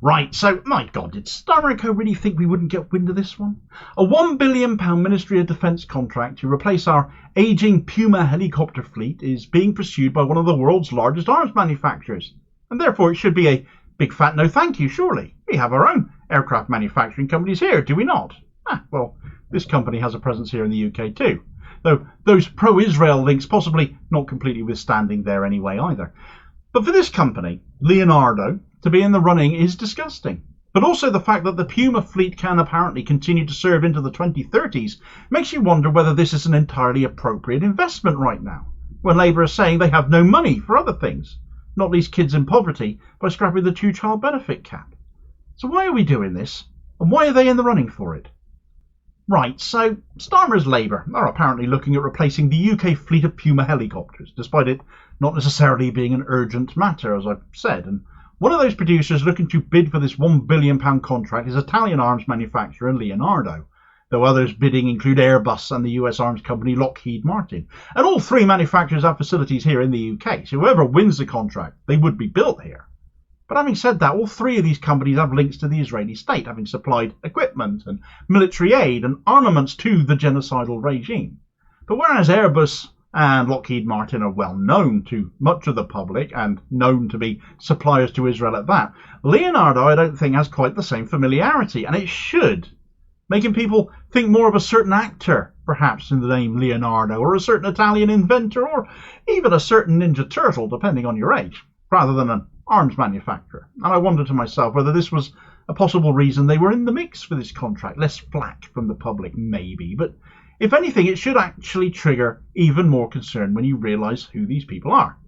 Right, so, my God, did Starmer Co really think we wouldn't get wind of this one? A £1 billion Ministry of Defence contract to replace our ageing Puma helicopter fleet is being pursued by one of the world's largest arms manufacturers. And therefore it should be a big fat no thank you, surely. We have our own aircraft manufacturing companies here, do we not? Well, this company has a presence here in the UK too. Though those pro-Israel links possibly not completely withstanding there anyway either. But for this company, Leonardo, to be in the running is disgusting. But also the fact that the Puma fleet can apparently continue to serve into the 2030s makes you wonder whether this is an entirely appropriate investment right now, when Labour is saying they have no money for other things, not least kids in poverty, by scrapping the two-child benefit cap. So why are we doing this, and why are they in the running for it? Right, so Starmer's Labour are apparently looking at replacing the UK fleet of Puma helicopters, despite it not necessarily being an urgent matter, as I've said, and one of those producers looking to bid for this £1 billion contract is Italian arms manufacturer Leonardo, though others bidding include Airbus and the US arms company Lockheed Martin. And all three manufacturers have facilities here in the UK, so whoever wins the contract, they would be built here. But having said that, all three of these companies have links to the Israeli state, having supplied equipment and military aid and armaments to the genocidal regime. But whereas Airbus and Lockheed Martin are well known to much of the public and known to be suppliers to Israel at that, Leonardo I don't think has quite the same familiarity, and it should, making people think more of a certain actor, perhaps in the name Leonardo, or a certain Italian inventor, or even a certain Ninja Turtle, depending on your age, rather than an arms manufacturer. And I wonder to myself whether this was a possible reason they were in the mix for this contract. Less flack from the public, maybe, but if anything, it should actually trigger even more concern when you realise who these people are.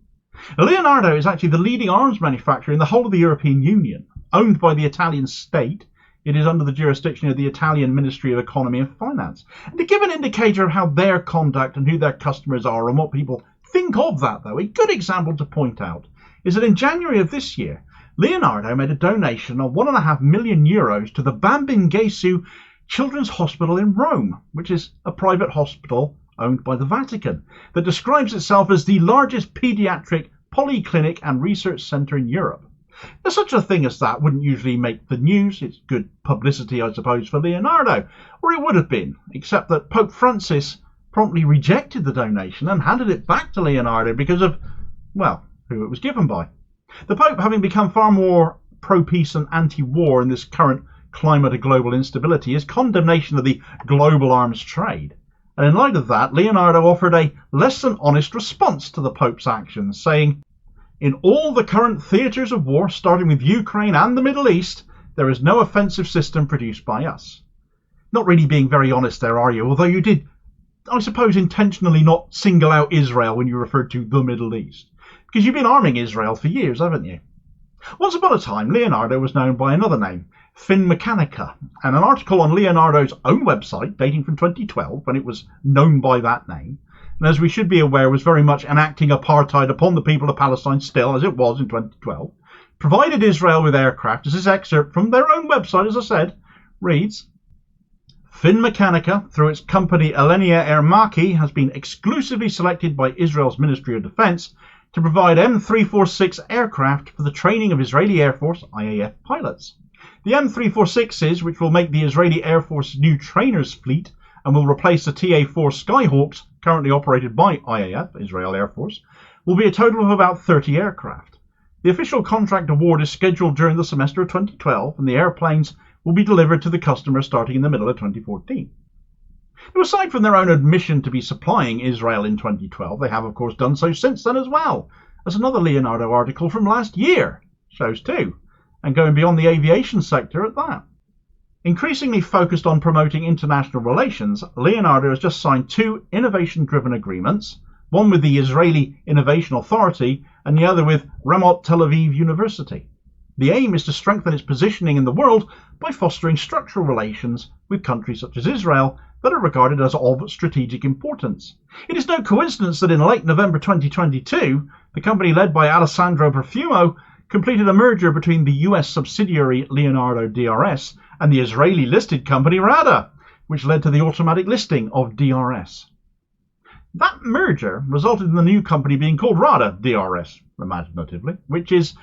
Leonardo is actually the leading arms manufacturer in the whole of the European Union. Owned by the Italian state, it is under the jurisdiction of the Italian Ministry of Economy and Finance. And to give an indicator of how their conduct and who their customers are and what people think of that, though, a good example to point out is that in January of this year, Leonardo made a donation of €1.5 million to the Bambin Gesù Children's Hospital in Rome, which is a private hospital owned by the Vatican that describes itself as the largest paediatric polyclinic and research centre in Europe. Now, such a thing as that wouldn't usually make the news. It's good publicity, I suppose, for Leonardo, or it would have been, except that Pope Francis promptly rejected the donation and handed it back to Leonardo because of, well, who it was given by. The Pope, having become far more pro-peace and anti-war in this current climate of global instability, is condemnation of the global arms trade. And in light of that, Leonardo offered a less than honest response to the Pope's actions, saying, "In all the current theatres of war, starting with Ukraine and the Middle East, there is no offensive system produced by us." Not really being very honest there, are you? Although you did, I suppose, intentionally not single out Israel when you referred to the Middle East. Because you've been arming Israel for years, haven't you? Once upon a time, Leonardo was known by another name, Finmeccanica, and an article on Leonardo's own website, dating from 2012, when it was known by that name, and as we should be aware, was very much enacting apartheid upon the people of Palestine still, as it was in 2012, provided Israel with aircraft, as this excerpt from their own website, as I said, reads, Finmeccanica, through its company Alenia Aermaki, has been exclusively selected by Israel's Ministry of Defense to provide M346 aircraft for the training of Israeli Air Force IAF pilots. The M346s, which will make the Israeli Air Force new trainers fleet and will replace the TA-4 Skyhawks currently operated by IAF, Israel Air Force, will be a total of about 30 aircraft. The official contract award is scheduled during the semester of 2012, and the airplanes will be delivered to the customer starting in the middle of 2014. Now, aside from their own admission to be supplying Israel in 2012, they have of course done so since then as well, as another Leonardo article from last year shows too, and going beyond the aviation sector at that. Increasingly focused on promoting international relations, Leonardo has just signed 2 innovation-driven agreements, one with the Israeli Innovation Authority and the other with Ramot Tel Aviv University. The aim is to strengthen its positioning in the world by fostering structural relations with countries such as Israel that are regarded as of strategic importance. It is no coincidence that in late November 2022, the company led by Alessandro Profumo completed a merger between the US subsidiary Leonardo DRS and the Israeli listed company RADA, which led to the automatic listing of DRS. That merger resulted in the new company being called RADA DRS, imaginatively, which is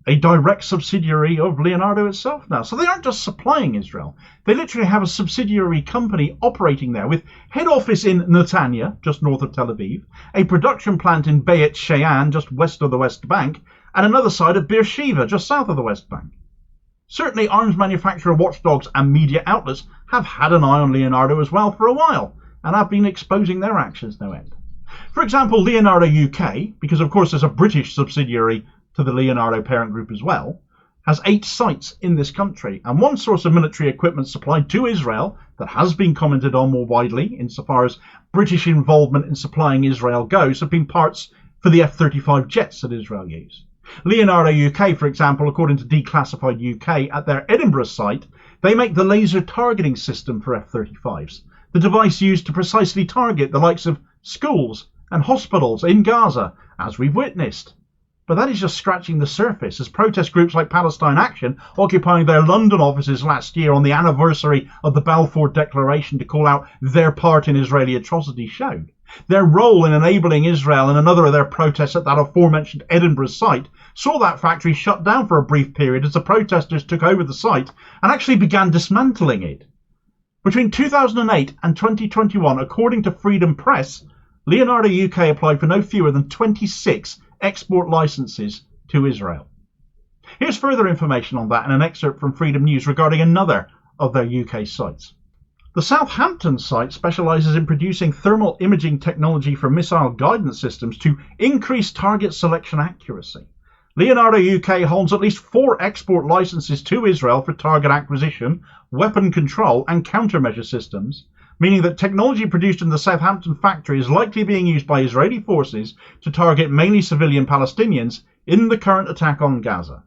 a direct subsidiary of Leonardo itself now. So they aren't just supplying Israel. They literally have a subsidiary company operating there with head office in Netanya, just north of Tel Aviv, a production plant in Beit Shean, just west of the West Bank, and another side of Beersheba, just south of the West Bank. Certainly arms manufacturer watchdogs and media outlets have had an eye on Leonardo as well for a while, and have been exposing their actions no end. For example, Leonardo UK, because of course there's a British subsidiary to the Leonardo parent group as well, has 8 sites in this country, and one source of military equipment supplied to Israel that has been commented on more widely insofar as British involvement in supplying Israel goes have been parts for the F-35 jets that Israel use. Leonardo UK, for example, according to Declassified UK, at their Edinburgh site, they make the laser targeting system for F-35s, the device used to precisely target the likes of schools and hospitals in Gaza, as we've witnessed. But that is just scratching the surface, as protest groups like Palestine Action, occupying their London offices last year on the anniversary of the Balfour Declaration to call out their part in Israeli atrocities, showed. Their role in enabling Israel in another of their protests at that aforementioned Edinburgh site saw that factory shut down for a brief period as the protesters took over the site and actually began dismantling it. Between 2008 and 2021, according to Freedom Press, Leonardo UK applied for no fewer than 26 export licenses to Israel. Here's further information on that in an excerpt from Freedom News regarding another of their UK sites. The Southampton site specialises in producing thermal imaging technology for missile guidance systems to increase target selection accuracy. Leonardo UK holds at least 4 export licenses to Israel for target acquisition, weapon control and countermeasure systems, meaning that technology produced in the Southampton factory is likely being used by Israeli forces to target mainly civilian Palestinians in the current attack on Gaza.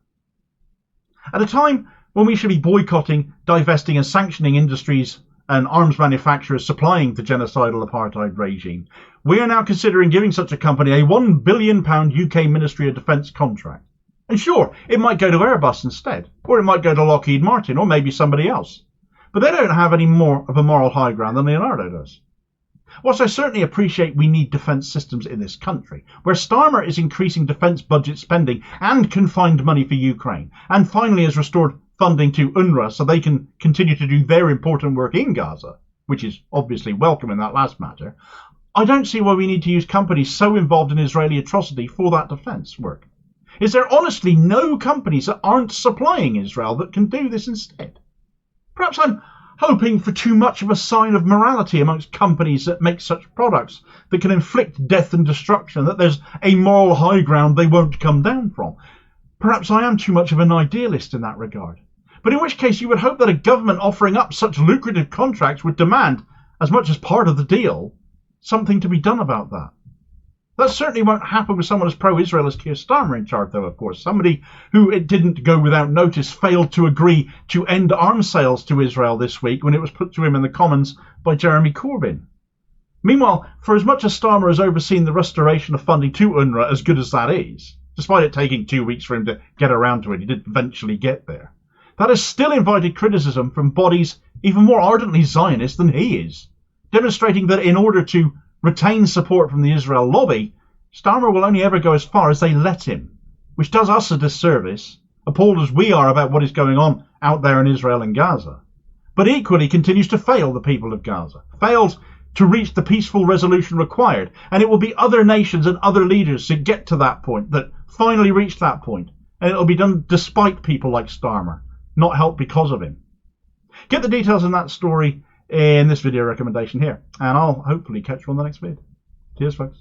At a time when we should be boycotting, divesting and sanctioning industries and arms manufacturers supplying the genocidal apartheid regime, we are now considering giving such a company a £1 billion UK Ministry of Defence contract. And sure, it might go to Airbus instead, or it might go to Lockheed Martin, or maybe somebody else. But they don't have any more of a moral high ground than Leonardo does. Whilst I certainly appreciate we need defence systems in this country, where Starmer is increasing defence budget spending and confined money for Ukraine, and finally has restored funding to UNRWA so they can continue to do their important work in Gaza, which is obviously welcome in that last matter, I don't see why we need to use companies so involved in Israeli atrocity for that defence work. Is there honestly no companies that aren't supplying Israel that can do this instead? Perhaps I'm hoping for too much of a sign of morality amongst companies that make such products that can inflict death and destruction, that there's a moral high ground they won't come down from. Perhaps I am too much of an idealist in that regard. But in which case you would hope that a government offering up such lucrative contracts would demand, as much as part of the deal, something to be done about that. That certainly won't happen with someone as pro-Israel as Keir Starmer in charge, though, of course. Somebody who, it didn't go without notice, failed to agree to end arms sales to Israel this week when it was put to him in the Commons by Jeremy Corbyn. Meanwhile, for as much as Starmer has overseen the restoration of funding to UNRWA, as good as that is, despite it taking 2 weeks for him to get around to it, he did eventually get there, that has still invited criticism from bodies even more ardently Zionist than he is, demonstrating that in order to retain support from the Israel lobby, Starmer will only ever go as far as they let him, which does us a disservice, appalled as we are about what is going on out there in Israel and Gaza, but equally continues to fail the people of Gaza, fails to reach the peaceful resolution required, and it will be other nations and other leaders that get to that point, that finally reach that point, and it will be done despite people like Starmer, not helped because of him. Get the details in that story in this video recommendation here, and I'll hopefully catch you on the next vid. Cheers, folks.